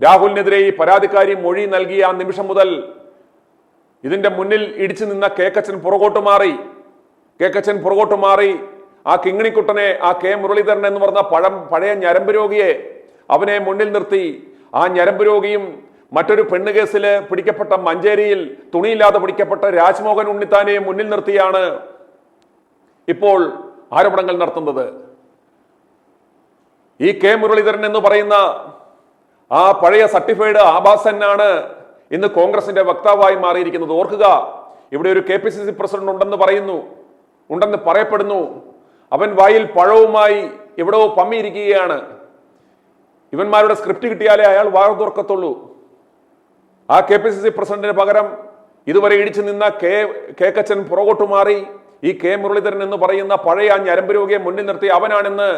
രാഹുലിനെതിരെ ഈ പരാതിക്കാരി മൊഴി നൽകിയ ആ നിമിഷം മുതൽ ഇതിന്റെ മുന്നിൽ ഇടിച്ചു നിന്ന കേക്കച്ചൻ പുറകോട്ട് മാറി ആ കിങ്ങിണിക്കുട്ടനെ, ആ കെ മുരളീധരൻ എന്ന് പറഞ്ഞ പഴയ ഞരമ്പ് രോഗിയെ അവനെ മുന്നിൽ നിർത്തി ആ ഞരമ്പ് രോഗിയും മറ്റൊരു പെണ്ണ് കേസിൽ പിടിക്കപ്പെട്ട മഞ്ചേരിയിൽ തുണിയില്ലാതെ പിടിക്കപ്പെട്ട രാജ്മോഹൻ ഉണ്ണിത്താനെ മുന്നിൽ നിർത്തിയാണ് ഇപ്പോൾ ആരോപണങ്ങൾ നടത്തുന്നത്. ഈ കെ മുരളീധരൻ എന്ന് പറയുന്ന ആ പഴയ സർട്ടിഫൈഡ് ആഭാസനാണ് ഇന്ന് കോൺഗ്രസിന്റെ വക്താവായി മാറിയിരിക്കുന്നത്. ഓർക്കുക, ഇവിടെ ഒരു KPCC പ്രസിഡന്റ് ഉണ്ടെന്ന് പറയപ്പെടുന്നു. അവൻ വായിൽ പഴവുമായി എവിടെയോ പമ്മിയിരിക്കുകയാണ്. ഇവന്മാരുടെ സ്ക്രിപ്റ്റ് കിട്ടിയാലേ അയാൾ വായ തുറക്കത്തുള്ളൂ. ആ KPCC പ്രസിഡന്റിന് പകരം ഇതുവരെ ഇടിച്ചു നിന്ന കേക്കച്ചൻ പുറകോട്ട് മാറി ഈ കെ മുരളീധരൻ എന്ന് പറയുന്ന പഴയ ആ ഞരമ്പ് രോഗിയെ മുന്നിൽ നിർത്തി അവനാണെന്ന്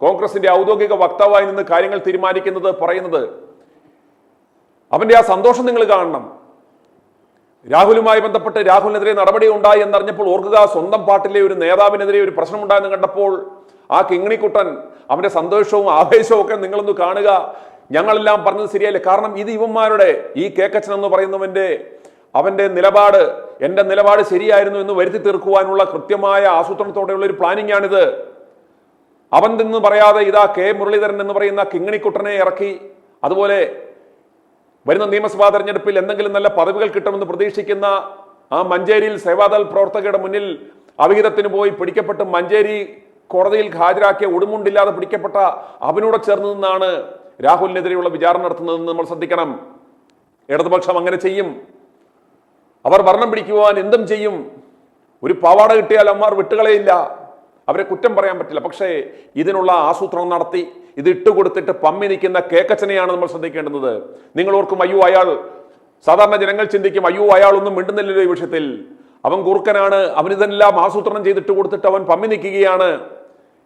കോൺഗ്രസിന്റെ ഔദ്യോഗിക വക്താവായി നിന്ന് കാര്യങ്ങൾ തീരുമാനിക്കുന്നത്, പറയുന്നത്. അവന്റെ ആ സന്തോഷം നിങ്ങൾ കാണണം. രാഹുലുമായി ബന്ധപ്പെട്ട് രാഹുലിനെതിരെ നടപടി ഉണ്ടായി എന്നറിഞ്ഞപ്പോൾ ഓർക്കുക, സ്വന്തം പാർട്ടിലെ ഒരു നേതാവിനെതിരെ ഒരു പ്രശ്നമുണ്ടായെന്ന് കണ്ടപ്പോൾ ആ കിങ്ങിണിക്കുട്ടൻ അവന്റെ സന്തോഷവും ആവേശവും ഒക്കെ നിങ്ങളൊന്ന് കാണുക. ഞങ്ങളെല്ലാം പറഞ്ഞത് ശരിയല്ലേ? കാരണം ഇത് ഇവന്മാരുടെ ഈ കേക്കച്ചൻ എന്ന് പറയുന്നവന്റെ അവന്റെ നിലപാട്, എന്റെ നിലപാട് ശരിയായിരുന്നു എന്ന് വരുത്തി തീർക്കുവാനുള്ള കൃത്യമായ ആസൂത്രണത്തോടെയുള്ള ഒരു പ്ലാനിംഗ് ആണിത്. അവൻ നിന്ന് പറയാതെ ഇതാ കെ മുരളീധരൻ എന്ന് പറയുന്ന കിങ്ങിണിക്കുട്ടനെ ഇറക്കി. അതുപോലെ വരുന്ന നിയമസഭാ തെരഞ്ഞെടുപ്പിൽ എന്തെങ്കിലും നല്ല പദവികൾ കിട്ടുമെന്ന് പ്രതീക്ഷിക്കുന്ന ആ മഞ്ചേരിയിൽ സേവാദൾ പ്രവർത്തകരുടെ മുന്നിൽ അവിഹിതത്തിന് പോയി പിടിക്കപ്പെട്ട് മഞ്ചേരി കോടതിയിൽ ഹാജരാക്കിയ ഉടുമുണ്ടില്ലാതെ പിടിക്കപ്പെട്ട അവനോട് ചേർന്ന് നിന്നാണ് രാഹുലിനെതിരെയുള്ള വിചാരണ നടത്തുന്നതെന്ന് നമ്മൾ ശ്രദ്ധിക്കണം. ഇടതുപക്ഷം അങ്ങനെ ചെയ്യും. അവർ ഭരണം പിടിക്കുവാൻ എന്തും ചെയ്യും. ഒരു പാവാട കിട്ടിയാൽ അമ്മാർ വിട്ടുകളയില്ല. അവരെ കുറ്റം പറയാൻ പറ്റില്ല. പക്ഷേ ഇതിനുള്ള ആസൂത്രണം നടത്തി ഇത് ഇട്ടുകൊടുത്തിട്ട് പമ്മി നിൽക്കുന്ന കേക്കച്ചനെയാണ് നമ്മൾ ശ്രദ്ധിക്കേണ്ടുന്നത്. നിങ്ങൾ ഓർക്കും, അയ്യോ അയാൾ, സാധാരണ ജനങ്ങൾ ചിന്തിക്കും, അയ്യോ അയാളൊന്നും മിണ്ടുന്നില്ലല്ലോ ഈ വിഷയത്തിൽ, അവൻ കുറുക്കനാണ്, അവനിതെല്ലാം ആസൂത്രണം ചെയ്തിട്ട് കൊടുത്തിട്ട് അവൻ പമ്മി നിൽക്കുകയാണ്.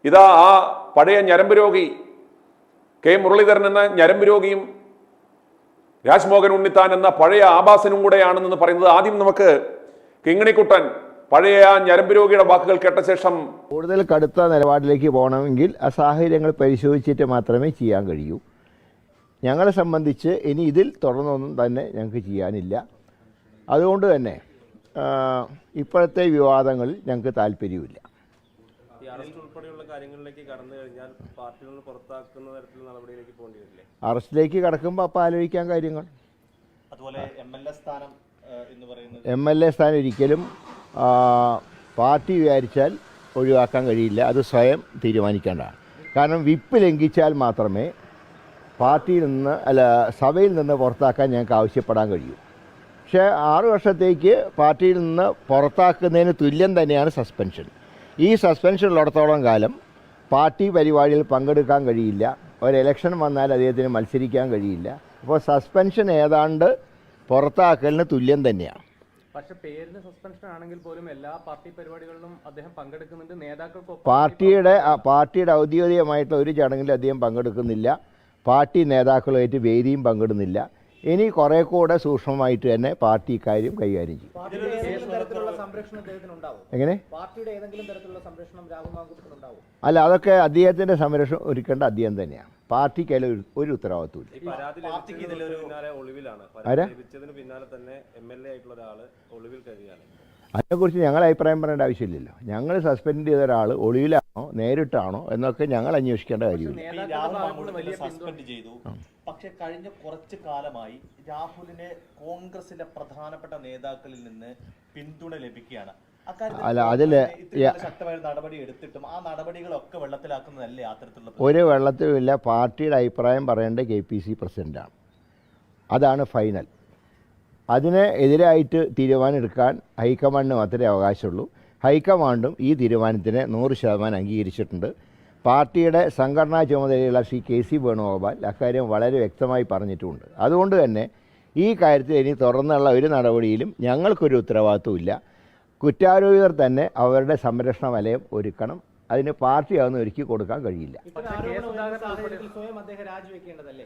ഇതാ ആ പഴയ ഞരമ്പ് രോഗി കെ മുരളീധരൻ എന്ന ഞരമ്പ് രോഗിയും രാജ്മോഹൻ ഉണ്ണിത്താൻ എന്ന പഴയ ആഭാസനും കൂടെയാണെന്ന് പറയുന്നത്. ആദ്യം നമുക്ക് കിങ്ങിണിക്കുട്ടൻ പഴയ ഞരമ്പ് രോഗിയുടെ വാക്കുകൾ കേട്ട ശേഷം കൂടുതൽ കടുത്ത നിലപാടിലേക്ക് പോകണമെങ്കിൽ ആ സാഹചര്യങ്ങൾ പരിശോധിച്ചിട്ട് മാത്രമേ ചെയ്യാൻ കഴിയൂ. ഞങ്ങളെ സംബന്ധിച്ച് ഇനി ഇതിൽ തുടർന്നൊന്നും തന്നെ ഞങ്ങൾക്ക് ചെയ്യാനില്ല. അതുകൊണ്ട് തന്നെ ഇപ്പോഴത്തെ വിവാദങ്ങളിൽ ഞങ്ങൾക്ക് താല്പര്യമില്ല. അറസ്റ്റിലേക്ക് കടക്കുമ്പോൾ അപ്പോൾ ആലോചിക്കാൻ കാര്യങ്ങൾ. MLA സ്ഥാനം ഒരിക്കലും പാർട്ടി വിചാരിച്ചാൽ ഒഴിവാക്കാൻ കഴിയില്ല. അത് സ്വയം തീരുമാനിക്കേണ്ടതാണ്. കാരണം വിപ്പ് ലംഘിച്ചാൽ മാത്രമേ പാർട്ടിയിൽ നിന്ന് സഭയിൽ നിന്ന് പുറത്താക്കാൻ ഞങ്ങൾക്ക് ആവശ്യപ്പെടാൻ കഴിയൂ. പക്ഷേ 6 വർഷത്തേക്ക് പാർട്ടിയിൽ നിന്ന് പുറത്താക്കുന്നതിന് തുല്യം തന്നെയാണ് സസ്പെൻഷൻ. ഈ സസ്പെൻഷൻ ഉള്ളിടത്തോളം കാലം പാർട്ടി പരിപാടിയിൽ പങ്കെടുക്കാൻ കഴിയില്ല. ഒരു ഇലക്ഷൻ വന്നാൽ അദ്ദേഹത്തിന് മത്സരിക്കാൻ കഴിയില്ല. അപ്പോൾ സസ്പെൻഷൻ ഏതാണ്ട് പുറത്താക്കലിന് തുല്യം തന്നെയാണ്. പക്ഷേ പേരിന് സസ്പെൻഷൻ ആണെങ്കിൽ പോലും എല്ലാ പാർട്ടി പരിപാടികളിലും അദ്ദേഹം പങ്കെടുക്കുന്നുണ്ട്. നേതാക്കൾക്കൊപ്പം പാർട്ടിയുടെ ഔദ്യോഗികമായിട്ടുള്ള ഒരു ചടങ്ങിൽ അദ്ദേഹം പങ്കെടുക്കുന്നില്ല. പാർട്ടി നേതാക്കളുമായിട്ട് വേദിയും പങ്കിടുന്നില്ല. ഇനി കുറെ കൂടെ സൂക്ഷ്മമായിട്ട് തന്നെ പാർട്ടി കാര്യം കൈകാര്യം ചെയ്യും. എങ്ങനെ? അല്ല, അതൊക്കെ അദ്ദേഹത്തിന്റെ സംരക്ഷണം ഒരുക്കേണ്ട അദ്ദേഹം തന്നെയാണ്. പാർട്ടിക്ക് അതിൽ ഒരു ഉത്തരവാദിത്വമില്ല. അതിനെക്കുറിച്ച് ഞങ്ങൾ അഭിപ്രായം പറയേണ്ട ആവശ്യമില്ലല്ലോ. ഞങ്ങൾ സസ്പെൻഡ് ചെയ്ത ഒരാൾ ഒളിവിലാണോ നേരിട്ടാണോ എന്നൊക്കെ ഞങ്ങൾ അന്വേഷിക്കേണ്ട കാര്യമില്ല. പക്ഷെ കഴിഞ്ഞ കുറച്ച് കാലമായി രാഹുലിന് കോൺഗ്രസിന്റെ പ്രധാനപ്പെട്ട നേതാക്കളിൽ നിന്ന് പിന്തുണ ലഭിക്കുകയാണ്. അല്ല, അതില് ശക്തമായ നടപടി എടുത്തിട്ടും ആ നടപടികളൊക്കെ വെള്ളത്തിലാക്കുന്നതല്ലേ അത്തരത്തിലുള്ള? ഒരു വെള്ളത്തിലുമില്ല. പാർട്ടിയുടെ അഭിപ്രായം പറയേണ്ട KPCC പ്രസിഡന്റാണ്. അതാണ് ഫൈനൽ. അതിന് എതിരായിട്ട് തീരുമാനം എടുക്കാൻ ഹൈക്കമാൻഡിന് മാത്രമേ അവകാശമുള്ളൂ. ഹൈക്കമാൻഡും ഈ തീരുമാനത്തിന് 100% അംഗീകരിച്ചിട്ടുണ്ട്. പാർട്ടിയുടെ സംഘടനാ ചുമതലയുള്ള ശ്രീ KC വേണുഗോപാൽ അക്കാര്യം വളരെ വ്യക്തമായി പറഞ്ഞിട്ടുമുണ്ട്. അതുകൊണ്ട് തന്നെ ഈ കാര്യത്തിൽ ഇനി തുറന്നുള്ള ഒരു നടപടിയിലും ഞങ്ങൾക്കൊരു ഉത്തരവാദിത്വമില്ല. കുറ്റാരോപിതർ തന്നെ അവരുടെ സംരക്ഷണ വലയം ഒരുക്കണം. അതിന് പാർട്ടി അതൊന്നും ഒരുക്കി കൊടുക്കാൻ കഴിയില്ല.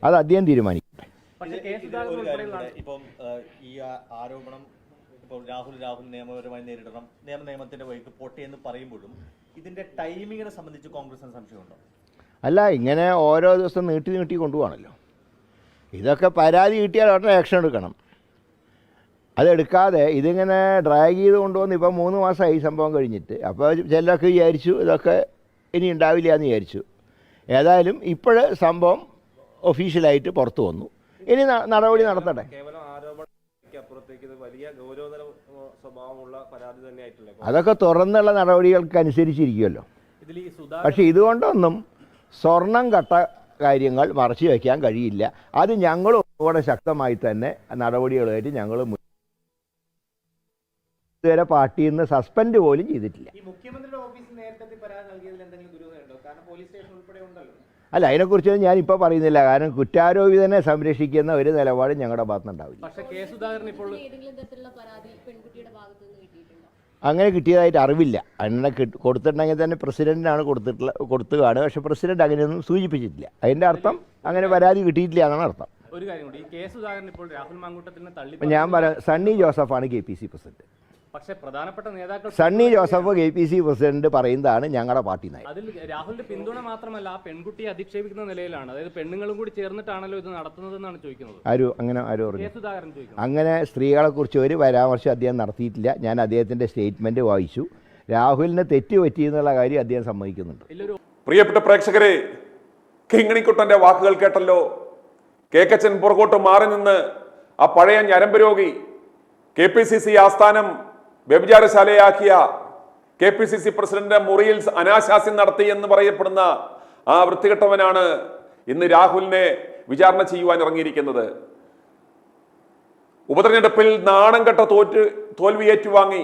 അത് അദ്ദേഹം തീരുമാനിക്കും. ഇപ്പം ഈ ആരോപണം ഇപ്പോൾ രാഹുൽ നിയമപരമായി നേരിടണം, നിയമത്തിന്റെ വഴിക്ക് പോട്ടെ എന്ന് പറയുമ്പോഴും ഇതിന്റെ ടൈമിങ്ങിനെ സംബന്ധിച്ച് കോൺഗ്രസിന് സംശയമുണ്ടോ? അല്ല, ഇങ്ങനെ ഓരോ ദിവസം നീട്ടി കൊണ്ടുപോകണല്ലോ. ഇതൊക്കെ പരാതി കിട്ടിയാൽ ഉടനെ ആക്ഷൻ എടുക്കണം. അതെടുക്കാതെ ഇതിങ്ങനെ ഡ്രാഗ് ചെയ്ത് കൊണ്ടുവന്ന് ഇപ്പം 3 മാസമായി സംഭവം കഴിഞ്ഞിട്ട്. അപ്പോൾ ചിലരൊക്കെ വിചാരിച്ചു ഇതൊക്കെ ഇനി ഉണ്ടാവില്ല എന്ന് വിചാരിച്ചു. ഏതായാലും ഇപ്പോൾ സംഭവം ഒഫീഷ്യലായിട്ട് പുറത്തു വന്നു. ഇനി നടപടി നടത്തട്ടെ. കേവലം ആരോപണത്തിനപ്പുറത്തേക്ക് ഇത് വലിയ ഗൗരവതര സ്വഭാവമുള്ള പരാതി തന്നെയായിട്ടില്ലേ? അതൊക്കെ തുറന്നുള്ള നടപടികൾക്കനുസരിച്ചിരിക്കുമല്ലോ. പക്ഷേ ഇതുകൊണ്ടൊന്നും സ്വർണം കട്ട കാര്യങ്ങൾ മറച്ചു വയ്ക്കാൻ കഴിയില്ല. അത് ഞങ്ങൾ ഒന്നുകൂടെ ശക്തമായി തന്നെ നടപടികളുമായിട്ട് ഞങ്ങൾ ഇതുവരെ പാർട്ടിയിൽ നിന്ന് സസ്പെൻഡ് പോലും ചെയ്തിട്ടില്ല. ഈ മുഖ്യമന്ത്രിയുടെ ഓഫീസിൽ നേരത്തെ പരാതി നൽകിയതിൽ എന്തെങ്കിലും ദുരൂഹതയുണ്ടോ? കാരണം പോലീസ് സ്റ്റേഷൻ ഉൾപ്പെടെ ഉണ്ടല്ലോ. അല്ല, അതിനെക്കുറിച്ചൊന്നും ഞാനിപ്പോൾ പറയുന്നില്ല. കാരണം കുറ്റാരോപിതനെ സംരക്ഷിക്കുന്ന ഒരു നിലപാട് ഞങ്ങളുടെ ഭാഗത്തുനിന്നുണ്ടാവില്ല. പക്ഷേ കെ സുധാകരൻ ഇപ്പോൾ അങ്ങനെ കിട്ടിയതായിട്ട് അറിവില്ല. അങ്ങനെ കൊടുത്തിട്ടുണ്ടെങ്കിൽ തന്നെ പ്രസിഡന്റിനാണ് കൊടുത്തുകയാണ്. പക്ഷേ പ്രസിഡന്റ് അങ്ങനെയൊന്നും സൂചിപ്പിച്ചിട്ടില്ല. അതിൻ്റെ അർത്ഥം അങ്ങനെ പരാതി കിട്ടിയിട്ടില്ല എന്നാണ് അർത്ഥം. ഒരു കാര്യം കൂടി, ഈ കെ സുധാകരൻ ഇപ്പോൾ രാഹുൽ മാങ്കൂട്ടത്തിനെ തള്ളി. ഞാൻ പറയാം, സണ്ണി ജോസഫാണ് KPC പ്രസിഡന്റ്. പക്ഷേ പ്രധാനപ്പെട്ട നേതാക്കൾ സണ്ണി ജോസഫ് KPC പ്രസിഡന്റ് പറയുന്നതാണ് ഞങ്ങളുടെ പാർട്ടി നയം. അതിൽ രാഹുലിന്റെ പിന്തുണ മാത്രമല്ല, ആ പെൺകുട്ടിയെ അധിക്ഷേപിക്കുന്ന നിലയിലാണ്. അതായത് പെണ്ണുങ്ങളും കൂടി ചേർന്നിട്ടാണല്ലോ ഇത് നടത്തുന്നതെന്നാണ് ചോദിക്കുന്നത്. ആരും പറഞ്ഞു? സുധാകരൻ ചോദിക്കുന്നത്. അങ്ങനെ സ്ത്രീകളെക്കുറിച്ച് ഒരു പരാമർശം അദ്ദേഹം നടത്തിയിട്ടില്ല. ഞാൻ അദ്ദേഹത്തിൻ്റെ സ്റ്റേറ്റ്മെൻറ്റ് വായിച്ചു. രാഹുലിന് തെറ്റ് പറ്റിയെന്നുള്ള കാര്യം അദ്ദേഹം സമ്മതിക്കുന്നുണ്ട്. പ്രിയപ്പെട്ട പ്രേക്ഷകരെ, കിങ്ങിണിക്കുട്ടന്റെ വാക്കുകൾ കേട്ടല്ലോ. കേക്കച്ചൻ പുറകോട്ട് മാറി നിന്ന് ആ പഴയ ഞരമ്പ് രോഗി, KPCC ആസ്ഥാനം വ്യഭിചാരശാലയാക്കിയ KPCC പ്രസിഡന്റ് മുറിയിൽ അനാശാസ്യം നടത്തി എന്ന് പറയപ്പെടുന്ന ആ വൃത്തികെട്ടവനാണ് ഇന്ന് രാഹുലിനെ വിചാരണ ചെയ്യുവാൻ ഇറങ്ങിയിരിക്കുന്നത്. ഉപതെരഞ്ഞെടുപ്പിൽ നാണം കെട്ട തോൽവി ഏറ്റുവാങ്ങി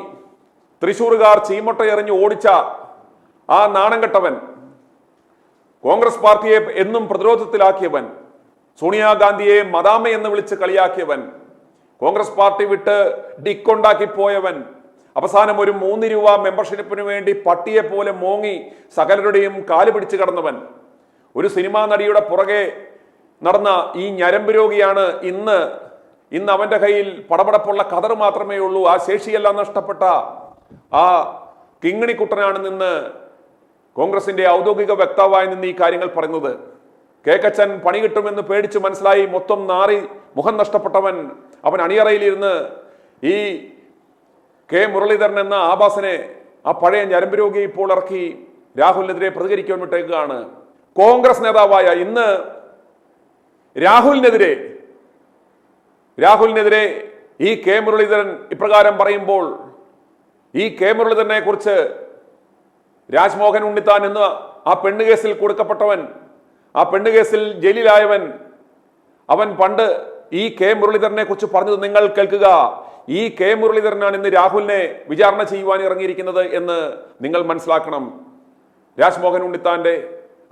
തൃശ്ശൂറുകാർ ചീമൊട്ട എറിഞ്ഞ് ഓടിച്ച ആ നാണം കെട്ടവൻ, കോൺഗ്രസ് പാർട്ടിയെ എന്നും പ്രതിരോധത്തിലാക്കിയവൻ, സോണിയാഗാന്ധിയെ മദാമ എന്ന് വിളിച്ച് കളിയാക്കിയവൻ, കോൺഗ്രസ് പാർട്ടി വിട്ട് ഡിക്കൊണ്ടാക്കി പോയവൻ, അവസാനം ഒരു 3 രൂപ മെമ്പർഷിപ്പിന് വേണ്ടി പട്ടിയെ പോലെ മോങ്ങി സകലരുടെയും കാല് പിടിച്ചു കടന്നവൻ, ഒരു സിനിമാ നടിയുടെ പുറകെ നടന്ന ഈ ഞരമ്പ് രോഗിയാണ് ഇന്ന് അവന്റെ കയ്യിൽ പടപടപ്പുള്ള കതർ മാത്രമേ ഉള്ളൂ. ആ ശേഷിയെല്ലാം നഷ്ടപ്പെട്ട ആ കിങ്ങിണിക്കുട്ടനാണ് നിന്ന് കോൺഗ്രസിന്റെ ഔദ്യോഗിക വക്താവായി നിന്ന് ഈ കാര്യങ്ങൾ പറയുന്നത്. കേക്കച്ചൻ പണി കിട്ടുമെന്ന് പേടിച്ച് മനസ്സിലായി മൊത്തം നാറി മുഖം നഷ്ടപ്പെട്ടവൻ, അവൻ അണിയറയിലിരുന്ന് ഈ കെ മുരളീധരൻ എന്ന ആഭാസനെ, ആ പഴയ ഞരമ്പ് രോഗിയെ ഇപ്പോൾ ഇറക്കി രാഹുലിനെതിരെ പ്രതികരിക്കാൻ വിട്ടേക്കുകയാണ്. കോൺഗ്രസ് നേതാവായ ഇന്ന് രാഹുലിനെതിരെ ഈ കെ മുരളീധരൻ ഇപ്രകാരം പറയുമ്പോൾ, ഈ കെ മുരളീധരനെ കുറിച്ച് രാജ്മോഹൻ ഉണ്ണിത്താൻ എന്ന ആ പെണ്ണുകേസിൽ കൊടുക്കപ്പെട്ടവൻ, ആ പെണ്ണുകേസിൽ ജയിലിലായവൻ, അവൻ പണ്ട് ഈ കെ മുരളീധരനെ കുറിച്ച് പറഞ്ഞത് നിങ്ങൾ കേൾക്കുക. ഈ കെ മുരളീധരനാണ് ഇന്ന് രാഹുലിനെ വിചാരണ ചെയ്യുവാൻ ഇറങ്ങിയിരിക്കുന്നത് എന്ന് നിങ്ങൾ മനസ്സിലാക്കണം. രാജ്മോഹൻ ഉണ്ണിത്താന്റെ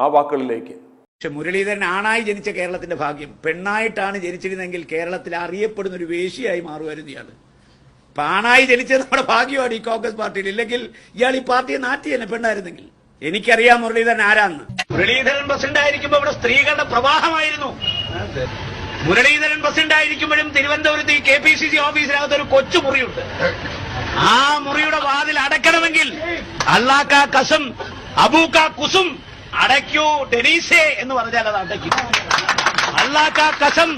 ആ വാക്കുകളിലേക്ക്. പക്ഷെ മുരളീധരൻ ആണായി ജനിച്ച കേരളത്തിന്റെ ഭാഗ്യം. പെണ്ണായിട്ടാണ് ജനിച്ചിരുന്നെങ്കിൽ കേരളത്തിൽ അറിയപ്പെടുന്ന ഒരു വേശ്യയായി മാറുമായിരുന്നു ഇയാൾ. ഇപ്പൊ ആണായി ജനിച്ചത് നമ്മുടെ ഭാഗ്യമാണ് ഈ കോൺഗ്രസ് പാർട്ടിയിൽ. ഇല്ലെങ്കിൽ ഇയാൾ ഈ പാർട്ടിയെ നാട്ടി തന്നെ പെണ്ണായിരുന്നെങ്കിൽ. എനിക്കറിയാം മുരളീധരൻ ആരാന്ന്. മുരളീധരൻ പ്രസിഡന്റ് ആയിരിക്കുമ്പോൾ ഇവിടെ സ്ത്രീകളുടെ പ്രവാഹമായിരുന്നു. മുരളീധരൻ പ്രസിഡന്റ് ആയിരിക്കുമ്പോഴും തിരുവനന്തപുരത്ത് ഈ KPCC ഓഫീസിനകത്ത് ഒരു കൊച്ചു മുറിയുണ്ട്. ആ മുറിയുടെ വാതിൽ അടയ്ക്കണമെങ്കിൽ അള്ളാക്ക കസം അബൂക്ക കുസും അടയ്ക്കൂ ഡെനീസേ എന്ന് പറഞ്ഞാൽ അത് അടയ്ക്കും. അള്ളാക്ക കസം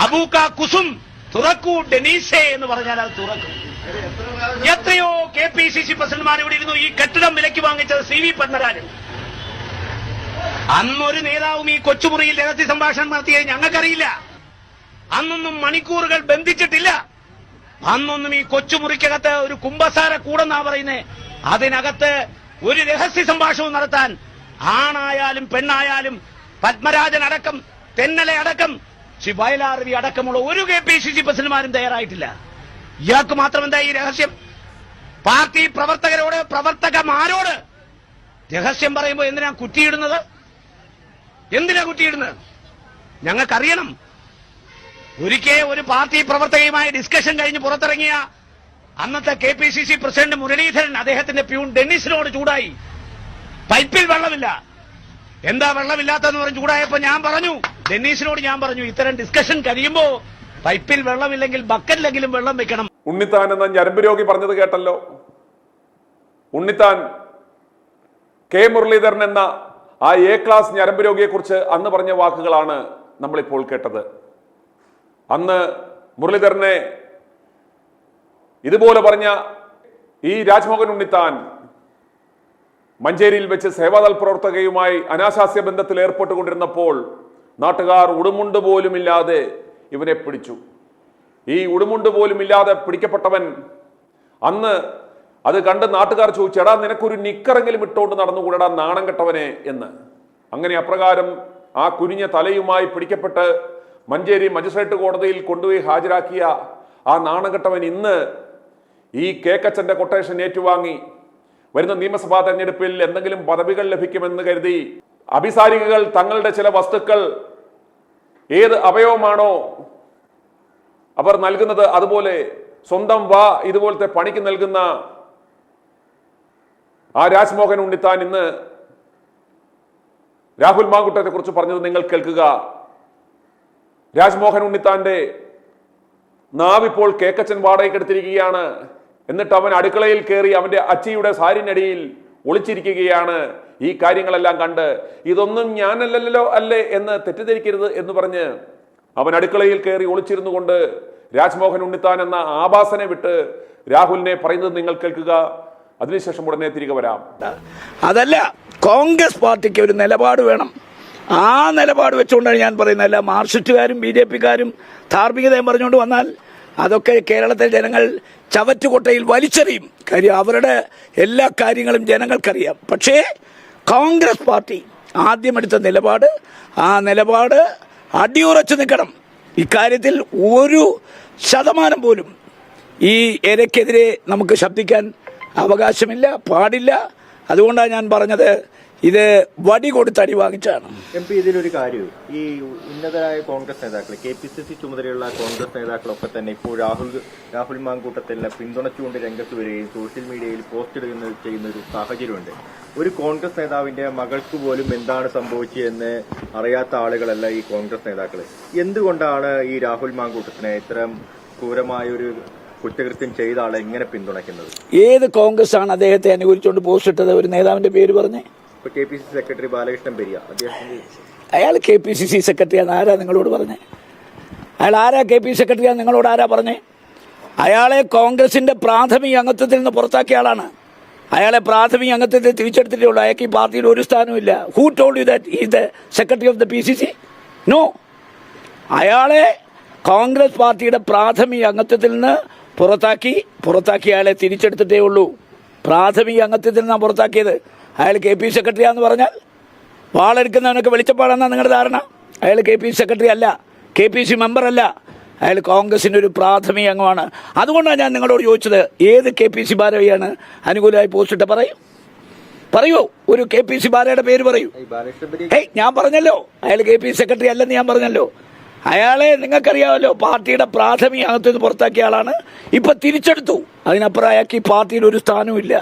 അബൂക്ക കുസും തുറക്കൂ ഡെനീസേ എന്ന് പറഞ്ഞാൽ അത് തുറക്കും. എത്രയോ KPCC പ്രസിഡന്റുമാർ ഇവിടെ ഇരുന്നു. ഈ കെട്ടിടം വിലയ്ക്ക് വാങ്ങിച്ചത് CV പത്മരാജൻ. അന്നൊരു നേതാവും ഈ കൊച്ചുമുറിയിൽ രഹസ്യ സംഭാഷണം നടത്തിയത് ഞങ്ങൾക്കറിയില്ല. അന്നൊന്നും മണിക്കൂറുകൾ ബന്ധിച്ചിട്ടില്ല. അന്നൊന്നും ഈ കൊച്ചുമുറിക്കകത്ത് ഒരു കുമ്പസാര കൂടെന്നാ പറയുന്നേ. അതിനകത്ത് ഒരു രഹസ്യ സംഭാഷണവും നടത്താൻ ആണായാലും പെണ്ണായാലും പത്മരാജൻ അടക്കം തെന്നലെ അടക്കം വയലാർവി അടക്കമുള്ള ഒരു KPCC പ്രസിഡന്റുമാരും തയ്യാറായിട്ടില്ല. ഇയാൾക്ക് മാത്രം എന്താ ഈ രഹസ്യം? പാർട്ടി പ്രവർത്തകന്മാരോട് രഹസ്യം പറയുമ്പോൾ എന്തിനാ കുറ്റിയിടുന്നത്? ഞങ്ങൾക്കറിയണം. ഒരിക്കൽ ഒരു പാർട്ടി പ്രവർത്തകയുമായി ഡിസ്കഷൻ കഴിഞ്ഞ് പുറത്തിറങ്ങിയ അന്നത്തെ KPCC പ്രസിഡന്റ് മുരളീധരൻ അദ്ദേഹത്തിന്റെ പ്യൂൺ ഡെന്നിസിനോട് ചൂടായി. പൈപ്പിൽ വെള്ളമില്ല, എന്താ വെള്ളമില്ലാത്തെന്ന് പറഞ്ഞ് ചൂടായപ്പോ ഡെന്നീസിനോട് ഞാൻ പറഞ്ഞു ഇത്തരം ഡിസ്കഷൻ കഴിയുമ്പോ പൈപ്പിൽ വെള്ളമില്ലെങ്കിൽ ബക്കറ്റിലെങ്കിലും വെള്ളം വെക്കണം. ഉണ്ണിത്താൻ എന്ന ഞരമ്പ് രോഗി പറഞ്ഞത് കേട്ടല്ലോ. ഉണ്ണിത്താൻ കെ മുരളീധരൻ എന്ന ആ A ക്ലാസ് ഞരമ്പ് രോഗിയെ കുറിച്ച് അന്ന് പറഞ്ഞ വാക്കുകളാണ് നമ്മളിപ്പോൾ കേട്ടത്. അന്ന് മുരളീധരനെ ഇതുപോലെ പറഞ്ഞ ഈ രാജ്മോഹൻ ഉണ്ണിത്താൻ മഞ്ചേരിയിൽ വെച്ച് സേവാദൾ പ്രവർത്തകയുമായി അനാശാസ്യ ബന്ധത്തിൽ ഏർപ്പെട്ടുകൊണ്ടിരുന്നപ്പോൾ നാട്ടുകാർ ഉടുമുണ്ട് പോലുമില്ലാതെ ഇവനെ പിടിച്ചു. ഈ ഉടുമുണ്ട് പോലുമില്ലാതെ പിടിക്കപ്പെട്ടവൻ അന്ന് അത് കണ്ട് നാട്ടുകാർ ചോദിച്ചു, എടാ നിനക്കൊരു നിക്കറെങ്കിലും ഇട്ടുകൊണ്ട് നടന്നുകൂടാ നാണം കെട്ടവനെ എന്ന്. അങ്ങനെ അപ്രകാരം ആ കുനിഞ്ഞ തലയുമായി പിടിക്കപ്പെട്ട് മഞ്ചേരി മജിസ്ട്രേറ്റ് കോടതിയിൽ കൊണ്ടുപോയി ഹാജരാക്കിയ ആ നാണം കെട്ടവൻ ഇന്ന് ഈ കേക്കച്ചന്റെ കൊട്ടേഷൻ ഏറ്റുവാങ്ങി വരുന്ന നിയമസഭാ തെരഞ്ഞെടുപ്പിൽ എന്തെങ്കിലും പദവികൾ ലഭിക്കുമെന്ന് കരുതി അഭിസാരികകൾ തങ്ങളുടെ ചില വസ്തുക്കൾ ഏത് അവയവമാണോ അവർ നൽകുന്നത് അതുപോലെ സ്വന്തം ഇതുപോലത്തെ പണിക്ക് നൽകുന്ന ആ രാജ്മോഹൻ ഉണ്ണിത്താൻ ഇന്ന് രാഹുൽ മാങ്കുട്ടത്തെ കുറിച്ച് പറഞ്ഞത് നിങ്ങൾ കേൾക്കുക. രാജ്മോഹൻ ഉണ്ണിത്താന്റെ നാവിപ്പോൾ കേക്കച്ചൻ വാടകയ്ക്കെടുത്തിരിക്കുകയാണ്. എന്നിട്ട് അവൻ അടുക്കളയിൽ കയറി അവന്റെ അച്ചിയുടെ സാരിനടിയിൽ ഒളിച്ചിരിക്കുകയാണ്. ഈ കാര്യങ്ങളെല്ലാം കണ്ട് ഇതൊന്നും ഞാനല്ലല്ലോ അല്ലേ എന്ന് തെറ്റിദ്ധരിക്കരുത് എന്ന് പറഞ്ഞ് അവൻ അടുക്കളയിൽ കയറി ഒളിച്ചിരുന്നു കൊണ്ട് രാജ്മോഹൻ ഉണ്ണിത്താൻ എന്ന ആഭാസനെ വിട്ട് രാഹുലിനെ പറയുന്നത് നിങ്ങൾ കേൾക്കുക. അതിനുശേഷം ഉടനെ തിരികെ വരാം. അതല്ല, കോൺഗ്രസ് പാർട്ടിക്ക് ഒരു നിലപാട് വേണം. ആ നിലപാട് വെച്ചുകൊണ്ടാണ് ഞാൻ പറയുന്നത്. അല്ല മാർക്സിസ്റ്റുകാരും BJP-ക്കാരും ധാർമ്മികതയും പറഞ്ഞുകൊണ്ട് വന്നാൽ അതൊക്കെ കേരളത്തിലെ ജനങ്ങൾ ചവറ്റുകൊട്ടയിൽ വലിച്ചെറിയും. കാര്യം അവരുടെ എല്ലാ കാര്യങ്ങളും ജനങ്ങൾക്കറിയാം. പക്ഷേ കോൺഗ്രസ് പാർട്ടി ആദ്യം എടുത്ത നിലപാട്, ആ നിലപാട് അടിയുറച്ചു നിൽക്കണം. ഇക്കാര്യത്തിൽ 1% പോലും ഈ ഇരയ്ക്കെതിരെ നമുക്ക് ശബ്ദിക്കാൻ അവകാശമില്ല, പാടില്ല. അതുകൊണ്ടാണ് ഞാൻ പറഞ്ഞത് ഇത് വടി കൊടുത്ത് അടി വാങ്ങിച്ചാണ്. MP ഇതിലൊരു കാര്യം, ഈ ഉന്നതരായ കോൺഗ്രസ് നേതാക്കൾ, KPCC ചുമതലയുള്ള കോൺഗ്രസ് നേതാക്കളൊക്കെ തന്നെ ഇപ്പോൾ രാഹുൽ മാങ്കൂട്ടത്തിനെ പിന്തുണച്ചുകൊണ്ട് രംഗത്ത് വരികയും സോഷ്യൽ മീഡിയയിൽ പോസ്റ്റ് ചെയ്യുന്ന ഒരു സാഹചര്യമുണ്ട്. ഒരു കോൺഗ്രസ് നേതാവിന്റെ മകൾക്ക് പോലും എന്താണ് സംഭവിച്ചതെന്ന് അറിയാത്ത ആളുകളല്ല ഈ കോൺഗ്രസ് നേതാക്കൾ. എന്തുകൊണ്ടാണ് ഈ രാഹുൽ മാങ്കൂട്ടത്തിനെ ഇത്തരം ക്രൂരമായൊരു കുറ്റകൃത്യം ചെയ്ത ആളെ എങ്ങനെ പിന്തുണയ്ക്കുന്നത്? ഏത് കോൺഗ്രസ് ആണ് അദ്ദേഹത്തെ അനുകൂലിച്ചുകൊണ്ട് പോസ്റ്റ് ഇട്ടത്? ഒരു നേതാവിന്റെ പേര് പറഞ്ഞേ. KPCC സെക്രട്ടറി ബാലകൃഷ്ണൻ പെരിയ, അയാൾ KPCC സെക്രട്ടറിയാന്ന് ആരാ നിങ്ങളോട് പറഞ്ഞേ? അയാൾ ആരാ KPCC സെക്രട്ടറിയാന്ന് നിങ്ങളോട് ആരാ പറഞ്ഞേ? അയാളെ കോൺഗ്രസിന്റെ പ്രാഥമിക അംഗത്വത്തിൽ നിന്ന് പുറത്താക്കിയ ആളാണ്. അയാളെ പ്രാഥമിക അംഗത്വത്തിൽ തിരിച്ചെടുത്തിട്ടേ ഉള്ളൂ. അയാൾക്ക് ഈ പാർട്ടിയിൽ ഒരു സ്ഥാനവുമില്ല. Who told you that is the secretary of the PCC? No. അയാളെ കോൺഗ്രസ് പാർട്ടിയുടെ പ്രാഥമിക അംഗത്വത്തിൽ നിന്ന് പുറത്താക്കി അയാളെ തിരിച്ചെടുത്തിട്ടേ ഉള്ളൂ. പ്രാഥമിക അംഗത്വത്തിൽ നിന്നാണ് പുറത്താക്കിയത്. അയാൾ KPCC സെക്രട്ടറിയാന്ന് പറഞ്ഞാൽ വാളെടുക്കുന്നവനൊക്കെ വെളിച്ചപ്പാടാണെന്നാണ് നിങ്ങളുടെ ധാരണ. അയാൾ KPCC സെക്രട്ടറി അല്ല, KPCC മെമ്പർ അല്ല. അയാൾ കോൺഗ്രസിൻ്റെ ഒരു പ്രാഥമിക അംഗമാണ്. അതുകൊണ്ടാണ് ഞാൻ നിങ്ങളോട് ചോദിച്ചത്, ഏത് KPCC ഭാരവയാണ് അനുകൂലമായി പോസ്റ്റിട്ട് പറയൂ. ഒരു KPCC ഭാരയുടെ പേര് പറയൂ. ഞാൻ പറഞ്ഞല്ലോ അയാൾ KPCC സെക്രട്ടറി അല്ലെന്ന് ഞാൻ പറഞ്ഞല്ലോ. അയാളെ നിങ്ങൾക്കറിയാമല്ലോ, പാർട്ടിയുടെ പ്രാഥമിക അംഗത്തിൽ നിന്ന് പുറത്താക്കിയ ആളാണ്. ഇപ്പം തിരിച്ചെടുത്തു. അതിനപ്പുറം അയാൾക്ക് ഈ പാർട്ടിയിൽ ഒരു സ്ഥാനവും ഇല്ല.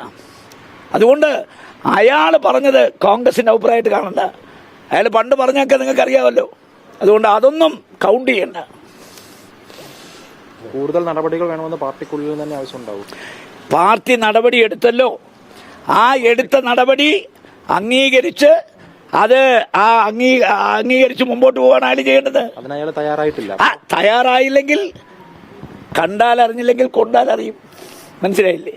അതുകൊണ്ട് അയാൾ പറഞ്ഞത് കോൺഗ്രസിൻ്റെ അഭിപ്രായമായിട്ട് കാണണ്ട. അയാൾ പണ്ട് പറഞ്ഞൊക്കെ നിങ്ങൾക്കറിയാമല്ലോ. അതുകൊണ്ട് അതൊന്നും കൗണ്ട് ചെയ്യണ്ട. കൂടുതൽ നടപടികൾ വേണമെന്ന് പാർട്ടിക്കുള്ളിൽ തന്നെ ആവശ്യമുണ്ടാവും. പാർട്ടി നടപടി എടുത്തല്ലോ. ആ എടുത്ത നടപടി അംഗീകരിച്ച് അത് അംഗീകരിച്ച് മുമ്പോട്ട് പോകാൻ അയാൾ ചെയ്യേണ്ടത്. അതിനയാൾ തയ്യാറായിട്ടില്ല. തയ്യാറായില്ലെങ്കിൽ കണ്ടാൽ അറിഞ്ഞില്ലെങ്കിൽ കൊണ്ടാൽ അറിയും. മനസ്സിലായില്ലേ?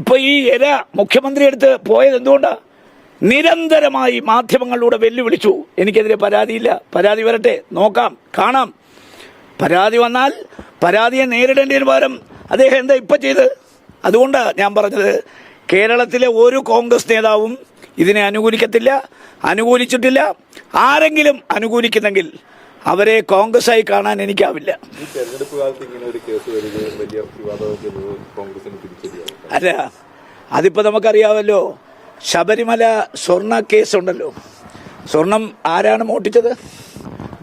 ഇപ്പൊ ഈ ഇര മുഖ്യമന്ത്രി എടുത്ത് പോയത് എന്തുകൊണ്ടാ? നിരന്തരമായി മാധ്യമങ്ങളിലൂടെ വെല്ലുവിളിച്ചു. എനിക്കെതിരെ പരാതിയില്ല, പരാതി വരട്ടെ, നോക്കാം, കാണാം. പരാതി വന്നാൽ പരാതിയെ നേരിടേണ്ടതിന് പകരം അദ്ദേഹം എന്താ ഇപ്പം ചെയ്ത്? അതുകൊണ്ടാണ് ഞാൻ പറഞ്ഞത്, കേരളത്തിലെ ഒരു കോൺഗ്രസ് നേതാവും ഇതിനെ അനുകൂലിച്ചിട്ടില്ല. ആരെങ്കിലും അനുകൂലിക്കുന്നെങ്കിൽ അവരെ കോൺഗ്രസ്സായി കാണാൻ എനിക്കാവില്ല. അല്ല, അതിപ്പോൾ നമുക്കറിയാമല്ലോ. ശബരിമല സ്വർണ്ണ കേസുണ്ടല്ലോ. സ്വർണം ആരാണ് മോട്ടിച്ചത്?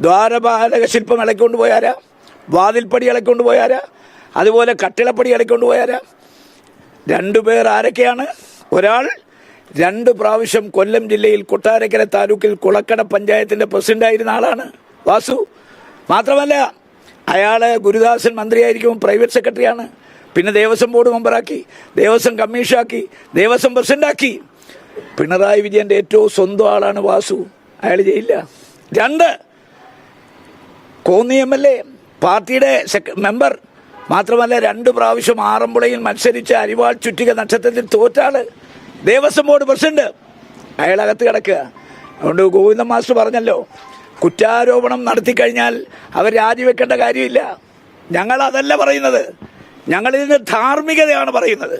ദ്വാരപാലക ശില്പം ഇളക്കൊണ്ട് പോയാരാ? വാതിൽപ്പടി ഇളക്കൊണ്ട് പോയാരാ? അതുപോലെ കട്ടിളപ്പടി ഇളക്കൊണ്ട് പോയാരാ? 2 പേർ ആരൊക്കെയാണ്? ഒരാൾ 2 പ്രാവശ്യം കൊല്ലം ജില്ലയിൽ കൊട്ടാരക്കര താലൂക്കിൽ കുളക്കട പഞ്ചായത്തിന്റെ പ്രസിഡന്റായിരുന്ന ആളാണ് വാസു. മാത്രമല്ല അയാൾ ഗുരുദാസൻ മന്ത്രിയായിരിക്കും പ്രൈവറ്റ് സെക്രട്ടറിയാണ്. പിന്നെ ദേവസ്വം ബോർഡ് മെമ്പറാക്കി, ദേവസ്വം കമ്മീഷനാക്കി, ദേവസ്വം പ്രസിഡന്റാക്കി. പിണറായി വിജയന്റെ ഏറ്റവും സ്വന്തം ആളാണ് വാസു. അയാൾ ചെയ്യില്ല. 2 കോന്നി MLA പാർട്ടിയുടെ മെമ്പർ, മാത്രമല്ല 2 പ്രാവശ്യം ആറന്മുളയിൽ മത്സരിച്ച് അരിവാൾ ചുറ്റിക നക്ഷത്രത്തിൽ തോറ്റാള്, ദേവസ്വം ബോർഡ് പ്രസിഡന്റ്, അയാളകത്ത് കിടക്കുക. അതുകൊണ്ട് ഗോവിന്ദൻ മാസ്റ്റർ പറഞ്ഞല്ലോ, കുറ്റാരോപണം നടത്തിക്കഴിഞ്ഞാൽ അവർ രാജിവെക്കേണ്ട കാര്യമില്ല. ഞങ്ങളതല്ല പറയുന്നത്, ഞങ്ങളിതിന് ധാർമ്മികതയാണ് പറയുന്നത്.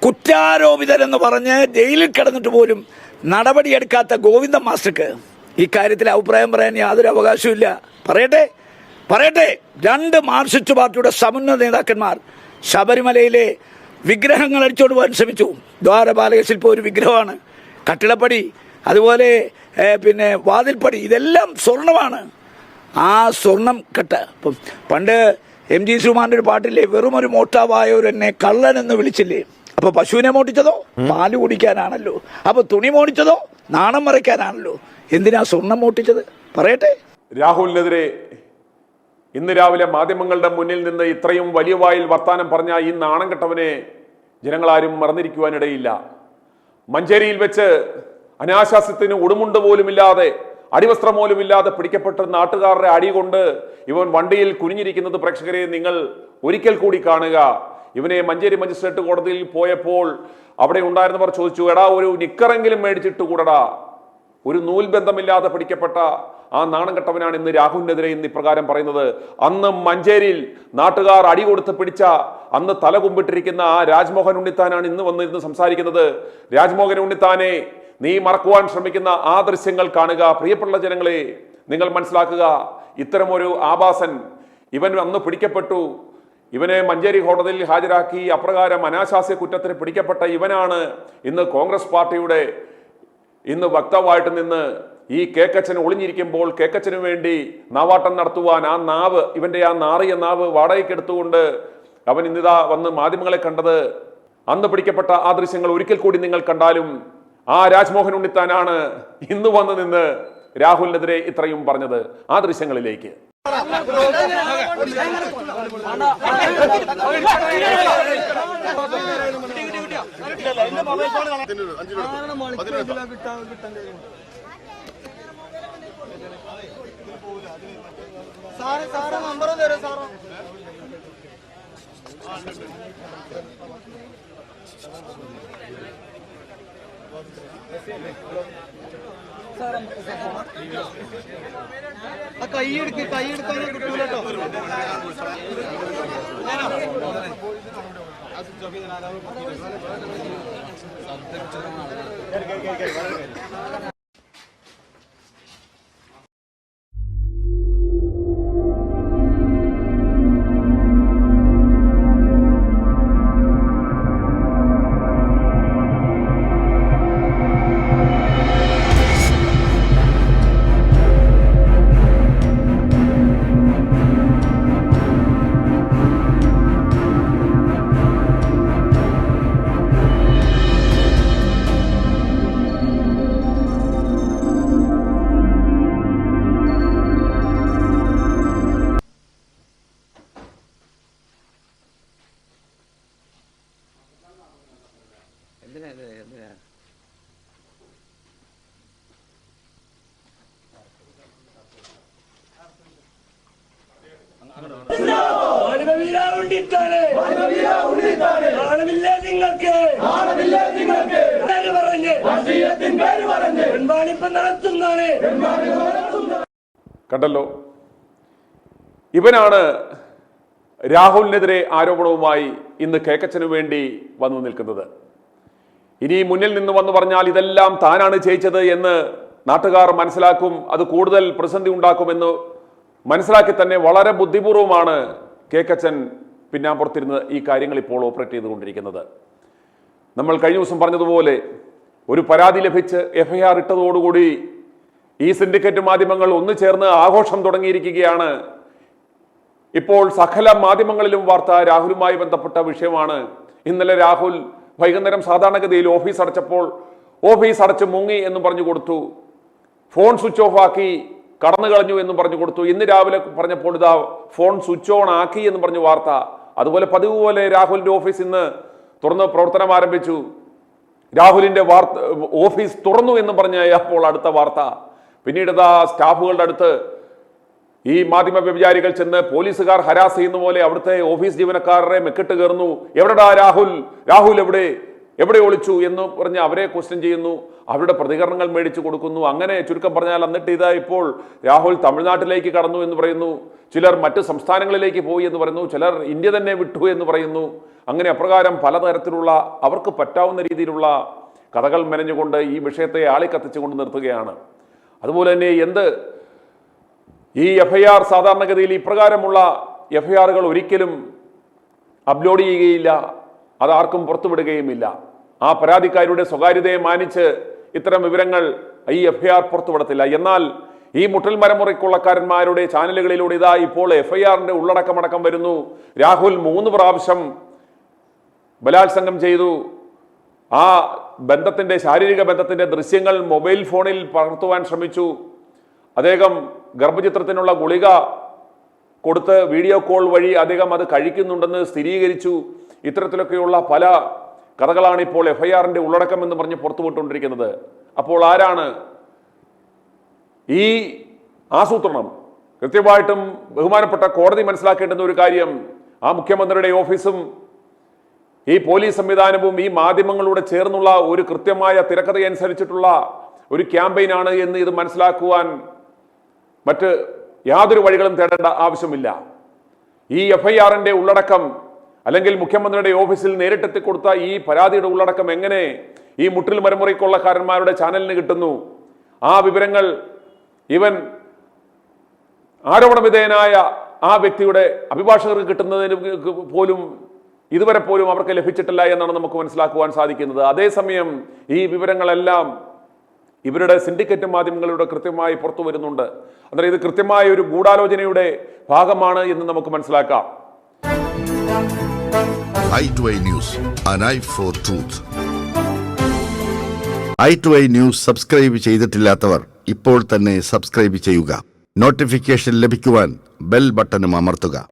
കുറ്റാരോപിതരെന്ന് പറഞ്ഞ് ജയിലിൽ കിടന്നിട്ട് പോലും നടപടിയെടുക്കാത്ത ഗോവിന്ദൻ മാസ്റ്റർക്ക് ഇക്കാര്യത്തിൽ അഭിപ്രായം പറയാൻ യാതൊരു അവകാശവും ഇല്ല. പറയട്ടെ 2 മാർക്സിസ്റ്റ് പാർട്ടിയുടെ സമുന്നത നേതാക്കന്മാർ ശബരിമലയിലെ വിഗ്രഹങ്ങൾ അടിച്ചോണ്ട് പോകാൻ ശ്രമിച്ചു. ദ്വാരപാലക ശില്പം ഒരു വിഗ്രഹമാണ്, കട്ടിളപ്പടി, അതുപോലെ പിന്നെ വാതിൽപ്പടി, ഇതെല്ലാം സ്വർണമാണ്. ആ സ്വർണം ഇപ്പം പണ്ട് MG ശ്രീകുമാറിൻ്റെ ഒരു പാട്ടില്ലേ, വെറും ഒരു മോട്ടാവായവരെന്നെ കള്ളൻ എന്ന് വിളിച്ചില്ലേ. അപ്പോൾ പശുവിനെ മോട്ടിച്ചതോ പാല് കുടിക്കാനാണല്ലോ, അപ്പോൾ തുണി മോടിച്ചതോ നാണം മറയ്ക്കാനാണല്ലോ. എന്തിനാ സ്വർണം മോട്ടിച്ചത്? പറയട്ടെ. രാഹുലിനെതിരെ ഇന്ന് രാവിലെ മാധ്യമങ്ങളുടെ മുന്നിൽ നിന്ന് ഇത്രയും വലിയ വായിൽ വർത്താനം പറഞ്ഞ ഈ നാണം കെട്ടവനെ ജനങ്ങളാരും മറന്നിരിക്കുവാനിടയില്ല. മഞ്ചേരിയിൽ വെച്ച് അനാശാസ്യത്തിന് ഉടുമുണ്ട് പോലുമില്ലാതെ, അടിവസ്ത്രം പോലുമില്ലാതെ പിടിക്കപ്പെട്ട നാട്ടുകാരുടെ അടി കൊണ്ട് ഇവൻ വണ്ടിയിൽ കുനിഞ്ഞിരിക്കുന്നത് പ്രേക്ഷകരെ നിങ്ങൾ ഒരിക്കൽ കൂടി കാണുക. ഇവനെ മഞ്ചേരി മജിസ്ട്രേറ്റ് കോടതിയിൽ പോയപ്പോൾ അവിടെ ഉണ്ടായിരുന്നവർ ചോദിച്ചു, എടാ ഒരു നിക്കറെങ്കിലും മേടിച്ചിട്ട് കൂടടാ. ഒരു നൂൽബന്ധമില്ലാതെ പിടിക്കപ്പെട്ട ആ നാണം കെട്ടവനാണ് ഇന്ന് രാഹുലിനെതിരെ ഇന്ന് ഇപ്രകാരം പറയുന്നത്. അന്ന് മഞ്ചേരിയിൽ നാട്ടുകാർ അടി കൊടുത്ത് പിടിച്ച, അന്ന് തല കുമ്പിട്ടിരിക്കുന്ന ആ രാജ്മോഹൻ ഉണ്ണിത്താനാണ് ഇന്ന് വന്നിരുന്ന് സംസാരിക്കുന്നത്. രാജ്മോഹൻ ഉണ്ണിത്താനെ നീ മറക്കുവാൻ ശ്രമിക്കുന്ന ആ ദൃശ്യങ്ങൾ കാണുക. പ്രിയപ്പെട്ട ജനങ്ങളെ, നിങ്ങൾ മനസ്സിലാക്കുക, ഇത്തരമൊരു ആഭാസൻ ഇവൻ അന്ന് പിടിക്കപ്പെട്ടു. ഇവനെ മഞ്ചേരി കോടതിയിൽ ഹാജരാക്കി അപ്രകാരം അനാശാസ്യ കുറ്റത്തിന് പിടിക്കപ്പെട്ട ഇവനാണ് ഇന്ന് കോൺഗ്രസ് പാർട്ടിയുടെ ഇന്ന് വക്താവായിട്ട് നിന്ന് ഈ കേക്കച്ചൻ ഒളിഞ്ഞിരിക്കുമ്പോൾ കേക്കച്ചന് വേണ്ടി നാവാട്ടം നടത്തുവാൻ ആ നാവ്, ഇവന്റെ ആ നാറിയ നാവ് വാടകയ്ക്ക് എടുത്തുകൊണ്ട് അവൻ ഇന്നിതാ വന്ന് മാധ്യമങ്ങളെ കണ്ടത്. അന്ന് പിടിക്കപ്പെട്ട ആ ദൃശ്യങ്ങൾ ഒരിക്കൽ കൂടി നിങ്ങൾ കണ്ടാലും ആ രാജ്മോഹൻ ഉണ്ണിത്താനാണ് ഇന്ന് വന്ന് നിന്ന് രാഹുലിനെതിരെ ഇത്രയും പറഞ്ഞത്. ആ ദൃശ്യങ്ങളിലേക്ക് കൈയെടുക്കാൻ കിട്ടൂല കേട്ടോ. കണ്ടല്ലോ, ഇവനാണ് രാഹുലിനെതിരെ ആരോപണവുമായി ഇന്ന് കേക്കച്ചനു വേണ്ടി വന്നു നിൽക്കുന്നത്. ഇനി മുന്നിൽ നിന്ന് വന്നു പറഞ്ഞാൽ ഇതെല്ലാം താനാണ് ചെയ്യിച്ചത് എന്ന് നാട്ടുകാർ മനസ്സിലാക്കും. അത് കൂടുതൽ പ്രതിസന്ധി ഉണ്ടാക്കുമെന്ന് മനസ്സിലാക്കി തന്നെ വളരെ ബുദ്ധിപൂർവമാണ് കേക്കച്ചൻ പിന്നാമ്പുറത്തിരുന്ന് ഈ കാര്യങ്ങൾ ഇപ്പോൾ ഓപ്പറേറ്റ് ചെയ്തുകൊണ്ടിരിക്കുന്നത്. നമ്മൾ കഴിഞ്ഞ ദിവസം പറഞ്ഞതുപോലെ ഒരു പരാതി ലഭിച്ച് FIR ഇട്ടതോടുകൂടി ഈ സിൻഡിക്കേറ്റ് മാധ്യമങ്ങൾ ഒന്നു ചേർന്ന് ആഘോഷം തുടങ്ങിയിരിക്കുകയാണ്. ഇപ്പോൾ സകല മാധ്യമങ്ങളിലും വാർത്ത രാഹുലുമായി ബന്ധപ്പെട്ട വിഷയമാണ്. ഇന്നലെ രാഹുൽ വൈകുന്നേരം സാധാരണഗതിയിൽ ഓഫീസ് അടച്ചപ്പോൾ ഓഫീസ് അടച്ച് മുങ്ങി എന്നും പറഞ്ഞു കൊടുത്തു, ഫോൺ സ്വിച്ച് ഓഫ് ആക്കി കടന്നു കളഞ്ഞു എന്നും പറഞ്ഞു കൊടുത്തു. ഇന്ന് രാവിലെ പറഞ്ഞപ്പോൾ ഇതാ ഫോൺ സ്വിച്ച് ഓൺ ആക്കി എന്ന് പറഞ്ഞു വാർത്ത. അതുപോലെ പതിവ് പോലെ രാഹുലിന്റെ ഓഫീസ് ഇന്ന് തുറന്ന് പ്രവർത്തനം ആരംഭിച്ചു. രാഹുലിന്റെ ഓഫീസ് തുറന്നു എന്ന് പറഞ്ഞ അപ്പോൾ അടുത്ത വാർത്ത. പിന്നീട് ഇതാ സ്റ്റാഫുകളുടെ അടുത്ത് ഈ മാധ്യമ വ്യഭിചാരികൾ ചെന്ന് പോലീസുകാർ ഹരാസ് ചെയ്യുന്ന പോലെ അവിടുത്തെ ഓഫീസ് ജീവനക്കാരുടെ മെക്കിട്ട് കയറുന്നു. എവിടെടാ രാഹുൽ, രാഹുൽ എവിടെ ഒളിച്ചു എന്ന് പറഞ്ഞ് അവരെ ക്വസ്റ്റ്യൻ ചെയ്യുന്നു, അവരുടെ പ്രതികരണങ്ങൾ മേടിച്ചു കൊടുക്കുന്നു. അങ്ങനെ ചുരുക്കം പറഞ്ഞാൽ എന്നിട്ട് ഇതാ ഇപ്പോൾ രാഹുൽ തമിഴ്നാട്ടിലേക്ക് കടന്നു എന്ന് പറയുന്നു, ചിലർ മറ്റ് സംസ്ഥാനങ്ങളിലേക്ക് പോയി എന്ന് പറയുന്നു, ചിലർ ഇന്ത്യ തന്നെ വിട്ടു എന്ന് പറയുന്നു. അങ്ങനെ അപ്രകാരം പലതരത്തിലുള്ള അവർക്ക് പറ്റാവുന്ന രീതിയിലുള്ള കഥകൾ മെനഞ്ഞുകൊണ്ട് ഈ വിഷയത്തെ ആളിക്കത്തിച്ചുകൊണ്ട് നിർത്തുകയാണ്. അതുപോലെ തന്നെ ഈ FIR സാധാരണഗതിയിൽ ഇപ്രകാരമുള്ള FIRകൾ ഒരിക്കലും അപ്ലോഡ് ചെയ്യുകയില്ല, അതാർക്കും പുറത്തുവിടുകയുമില്ല. ആ പരാതിക്കാരുടെ സ്വകാര്യതയെ മാനിച്ച് ഇത്തരം വിവരങ്ങൾ ഈ FIR പുറത്തുവിടത്തില്ല. എന്നാൽ ഈ മുട്ടൽ മരമുറിക്കൊള്ളക്കാരന്മാരുടെ ചാനലുകളിലൂടെ ഇതാ ഇപ്പോൾ FIRന്റെ ഉള്ളടക്കമടക്കം വരുന്നു. രാഹുൽ 3 പ്രാവശ്യം ബലാത്സംഗം ചെയ്തു, ആ ശാരീരിക ബന്ധത്തിന്റെ ദൃശ്യങ്ങൾ മൊബൈൽ ഫോണിൽ പകർത്തുവാൻ ശ്രമിച്ചു, അദ്ദേഹം ഗർഭചിത്രത്തിനുള്ള ഗുളിക കൊടുത്ത് വീഡിയോ കോൾ വഴി അദ്ദേഹം അത് കഴിക്കുന്നുണ്ടെന്ന് സ്ഥിരീകരിച്ചു. ഇത്തരത്തിലൊക്കെയുള്ള പല കഥകളാണ് ഇപ്പോൾ FIRന്റെ ഉള്ളടക്കം എന്ന് പറഞ്ഞ് പുറത്തുവിട്ടുകൊണ്ടിരിക്കുന്നത്. അപ്പോൾ ആരാണ് ഈ ആസൂത്രണം? കൃത്യമായിട്ടും ബഹുമാനപ്പെട്ട കോടതി മനസ്സിലാക്കേണ്ടുന്ന ഒരു കാര്യം, ആ മുഖ്യമന്ത്രിയുടെ ഓഫീസും ഈ പോലീസ് സംവിധാനവും ഈ മാധ്യമങ്ങളോട് ചേർന്നുള്ള ഒരു കൃത്യമായ തിരക്കഥയനുസരിച്ചിട്ടുള്ള ഒരു ക്യാമ്പയിനാണ് എന്ന് ഇത് മനസ്സിലാക്കുവാൻ മറ്റ് യാതൊരു വഴികളും തേടേണ്ട ആവശ്യമില്ല. ഈ FIRന്റെ ഉള്ളടക്കം അല്ലെങ്കിൽ മുഖ്യമന്ത്രിയുടെ ഓഫീസിൽ നേരിട്ടെത്തി കൊടുത്ത ഈ പരാതിയുടെ ഉള്ളടക്കം എങ്ങനെ ഈ മുട്ടിൽ മരമുറിക്കൊള്ളക്കാരന്മാരുടെ ചാനലിന് കിട്ടുന്നു? ആ വിവരങ്ങൾ ഇവൻ ആരോപണ വിധേയനായ ആ വ്യക്തിയുടെ അഭിഭാഷകർക്ക് കിട്ടുന്നതിന് പോലും ഇതുവരെ പോലും അവർക്ക് ലഭിച്ചിട്ടില്ല എന്നാണ് നമുക്ക് മനസ്സിലാക്കുവാൻ സാധിക്കുന്നത്. അതേസമയം ഈ വിവരങ്ങളെല്ലാം ഇവരുടെ സിൻഡിക്കേറ്റ് മാധ്യമങ്ങളുടെ കൃത്യമായി പുറത്തു വരുന്നുണ്ട്. അന്നേരം ഇത് കൃത്യമായ ഒരു ഗൂഢാലോചനയുടെ ഭാഗമാണ് എന്ന് നമുക്ക് മനസ്സിലാക്കാം. i2i News, an eye for truth. i2i News subscribe ചെയ്തിട്ടില്ലാത്തവർ ഇപ്പോൾ തന്നെ സബ്സ്ക്രൈബ് ചെയ്യുക. നോട്ടിഫിക്കേഷൻ ലഭിക്കുവാൻ ബെൽ ബട്ടണും അമർത്തുക.